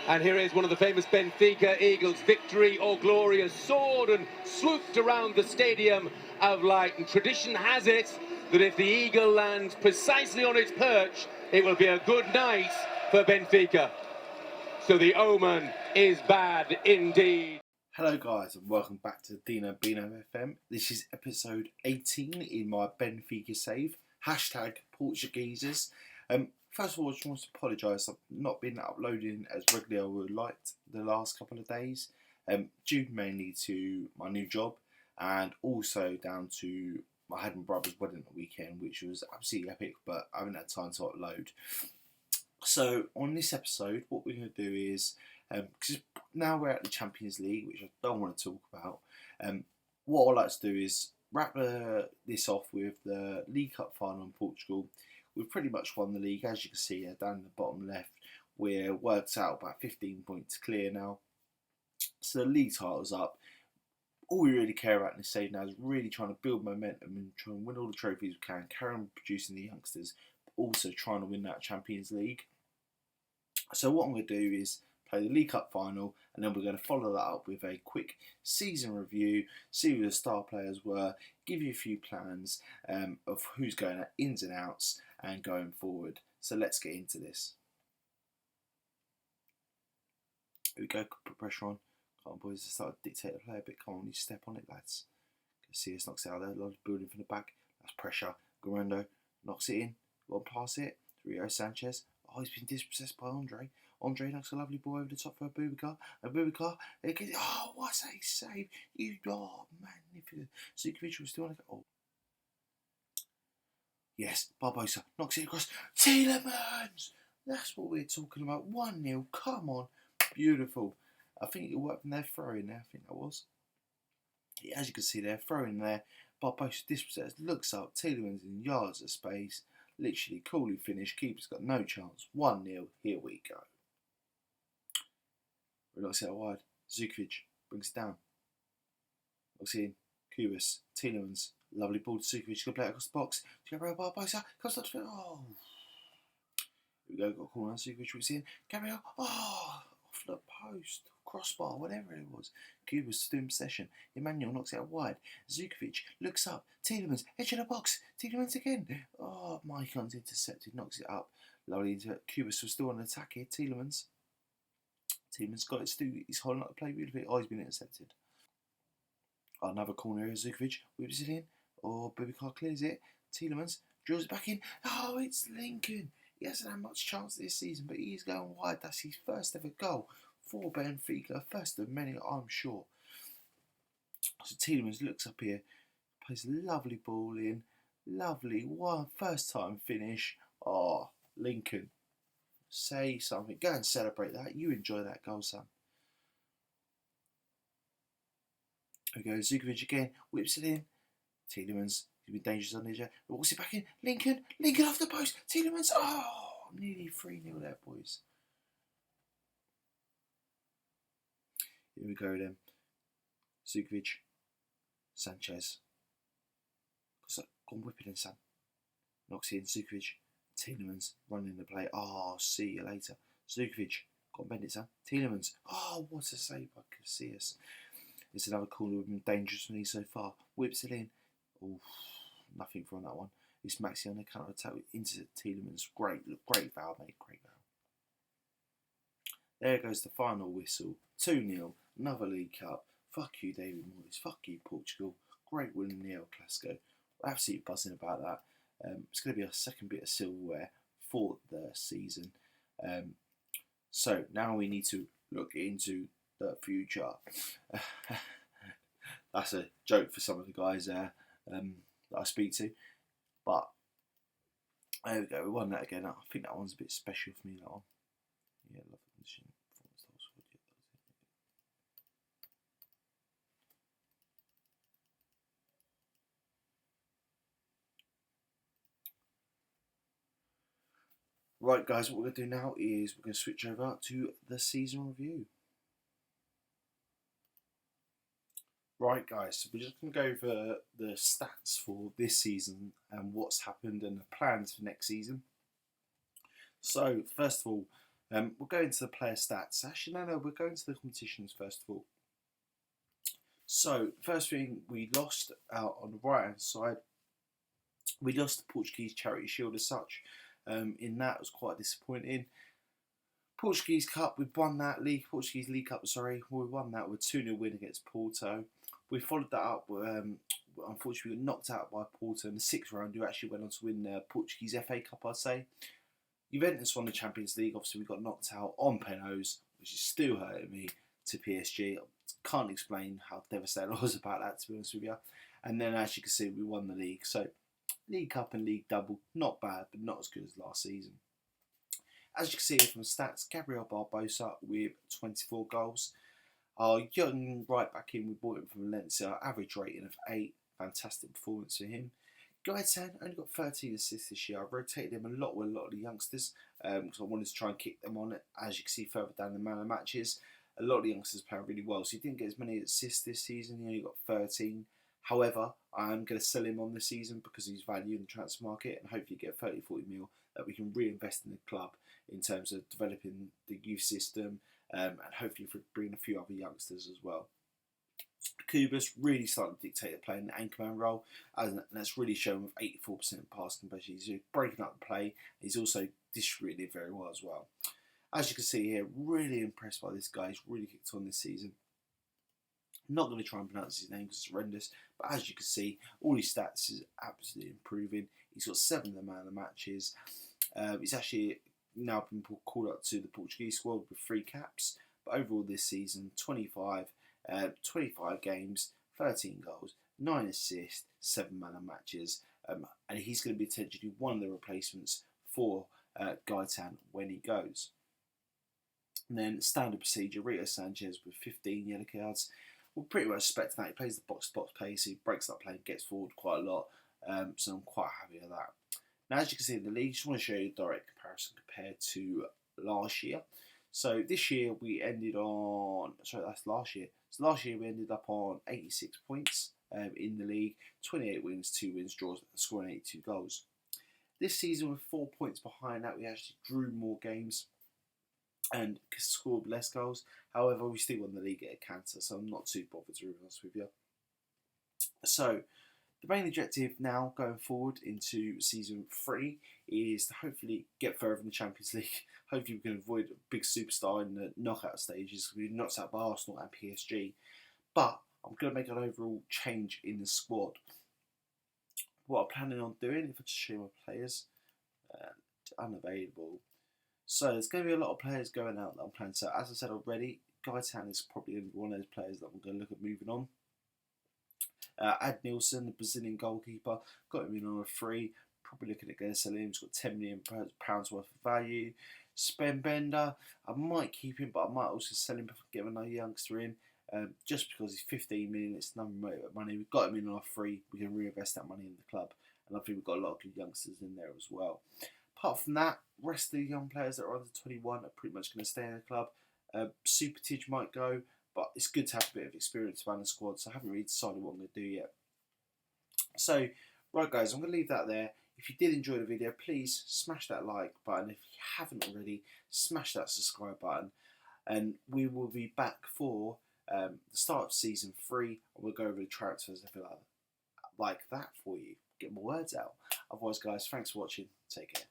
And here is one of the famous Benfica Eagles. Victory or glory has soared and swooped around the stadium of light. And tradition has it that if the eagle lands precisely on its perch, it will be a good night for Benfica. So the omen is bad indeed. Hello guys and welcome back to Dino Bino FM. This is episode 18 in my Benfica save. Hashtag Portugeezers. First of all, I just want to apologise. I've not been uploading as regularly as I would like the last couple of days. Due mainly to my new job and also down to I had my brother's wedding at the weekend, which was absolutely epic, but I haven't had time to upload. So on this episode, what we're going to do is, because now we're at the Champions League, which I don't want to talk about, what I'd like to do is wrap this off with the League Cup final in Portugal. We've pretty much won the league, as you can see down in the bottom left. We're worked out about 15 points clear now. So the league title's up. All we really care about in this stage now is really trying to build momentum and try and win all the trophies we can, carry on producing the youngsters, but also trying to win that Champions League. So what I'm going to do is play the League Cup final, and then we're going to follow that up with a quick season review, see who the star players were, give you a few plans of who's going at ins and outs and going forward. So let's get into this. Here we go, put pressure on. Come on boys, let's start to dictate the play a bit. Come on, you step on it lads. See us knocks it out there, a lot of building from the back. That's pressure. Guerrero knocks it in, one pass it. Rio Sanchez. Oh, he's been dispossessed by Andre. Andre knocks a lovely ball over the top for Benfica. And Benfica, oh, what a save. Magnificent. Zukovic was still on it. Oh. Yes, Barbosa knocks it across. Tielemans! That's what we're talking about. 1-0. Come on. Beautiful. I think it worked from their throw in there. I think that was. Yeah, as you can see there, throw in there. Barbosa dispossessed. Looks up. Tielemans in yards of space. Literally coolly finished. Keeper's got no chance. 1-0. Here we go. Knocks it out wide. Zukovic brings it down. Looks in. Kubas. Tielemans. Lovely ball to Zukovic. Good play across the box. Gabriel Barbosa. Comes up to it. Oh. Here we go. Got a corner. Zukovic was in. Gabriel. Oh. Off the post. Crossbar. Whatever it was. Kubas still in possession. Emmanuel knocks it out wide. Zukovic looks up. Tielemans. Edge of the box. Tielemans again. Oh. Maicon's intercepted. Knocks it up. Lovely into it. Kubas was still on attack here. Tielemans got it still. He's holding up the play beautifully. Oh, he's been intercepted. Another corner here. Zukovic whips it in. Oh, Benfica clears it. Tielemans drills it back in. Oh, it's Lincoln. He hasn't had much chance this season, but he's going wide. That's his first ever goal for Benfica. First of many, I'm sure. So Tielemans looks up here. Plays a lovely ball in. Lovely. First time finish. Oh, Lincoln. Say something. Go and celebrate that. You enjoy that goal, son. Here we go. Zukovic again. Whips it in. Tielemans. He's been dangerous on the edge. Walks it back in. Lincoln. Lincoln off the post. Tielemans. Oh, nearly 3-0 there, boys. Here we go then. Zukovic. Sanchez. Go on, whip it in, son. Knocks in. Zukovic. Tielemans running the play. Oh, see you later. Zukovic. Got to bend it, son. Tielemans. Oh, what a save by Casillas. It's another corner we've been dangerous from these so far. Whips it in. Oh, nothing from that one. It's Maxi on the counter attack into Tielemans. Great foul, mate. Great foul. There goes the final whistle. 2-0. Another League Cup. Fuck you, David Moyes. Fuck you, Portugal. Great win in the El Clasico. Absolutely buzzing about that. It's going to be a second bit of silverware for the season. So now we need to look into the future. That's a joke for some of the guys there that I speak to. But there we go. We won that again. I think that one's a bit special for me, that one. Yeah, love the condition. Right guys, what we're going to do now is we're going to switch over to the season review. Right guys, so we're just going to go over the stats for this season and what's happened and the plans for next season. So first of all, We'll go into the player stats. Actually, no, we're going to the competitions first of all. So, first thing, we lost out on the right hand side. We lost the Portuguese Charity Shield as such. In that, it was quite disappointing. Portuguese Cup, we won that league. Portuguese League Cup, sorry, we won that with a 2-0 win against Porto. We followed that up. Unfortunately, we got knocked out by Porto in the 6th round, who actually went on to win the Portuguese FA Cup, I'd say. Juventus won the Champions League. Obviously, we got knocked out on penalties, which is still hurting me, to PSG. Can't explain how devastated I was about that, to be honest with you. And then, as you can see, we won the league. So, League Cup and League Double, not bad, but not as good as last season. As you can see from the stats, Gabriel Barbosa with 24 goals. Our young right back in, we bought him from Valencia, average rating of 8. Fantastic performance for him. Gaetan only got 13 assists this year. I rotated him a lot with a lot of the youngsters because I wanted to try and kick them on. As you can see further down the man of matches, a lot of the youngsters playing really well. So he didn't get as many assists this season. He only got 13. However, I am going to sell him on this season because he's value in the transfer market and hopefully get 30-40 mil that we can reinvest in the club in terms of developing the youth system and hopefully for bringing a few other youngsters as well. Kubas really starting to dictate the play in the anchorman role, and that's really shown with 84% pass conversion. He's breaking up the play. He's also distributed it very well as well. As you can see here, really impressed by this guy. He's really kicked on this season. Not going to try and pronounce his name because it's horrendous, but as you can see, all his stats is absolutely improving. He's got 7 of the man of the matches. He's actually now been called up to the Portuguese squad with 3 caps. But overall this season, 25 games, 13 goals, 9 assists, 7 man of matches. And he's going to be potentially one of the replacements for Gaetan when he goes. And then standard procedure, Rito Sanchez with 15 yellow cards. We're pretty much expecting that. He plays the box-to-box play, so he breaks that play and gets forward quite a lot. So I'm quite happy with that. Now, as you can see in the league, I just want to show you a direct comparison compared to last year. So this year we ended on, sorry, that's last year. So last year we ended up on 86 points in the league, 28 wins, 2 wins, draws, scoring 82 goals. This season, with 4 points behind that, we actually drew more games and scored less goals. However, we still won the league at a canter, so I'm not too bothered, to be honest with you. So, the main objective now going forward into season 3 is to hopefully get further in the Champions League. Hopefully, we can avoid a big superstar in the knockout stages. We knocked out by Arsenal and PSG. But I'm going to make an overall change in the squad. What I'm planning on doing, if I just show you my players, unavailable. So there's going to be a lot of players going out that I'm planning. So as I said already, Gaetan is probably going to be one of those players that I'm going to look at moving on. Ad Nielsen, the Brazilian goalkeeper, got him in on a free. Probably looking at going to sell him. He's got £10 million worth of value. Spen Bender, I might keep him, but I might also sell him if I get another youngster in. Just because he's 15 million, it's no money. We've got him in on a free. We can reinvest that money in the club, and I think we've got a lot of good youngsters in there as well. Apart from that, rest of the young players that are under 21 are pretty much going to stay in the club. Super Tidge might go, but it's good to have a bit of experience around the squad, so I haven't really decided what I'm going to do yet. So, right guys, I'm going to leave that there. If you did enjoy the video, please smash that like button. If you haven't already, smash that subscribe button. And we will be back for the start of season 3, and we'll go over the transfers and everything like that for you. Get my words out. Otherwise, guys, thanks for watching. Take care.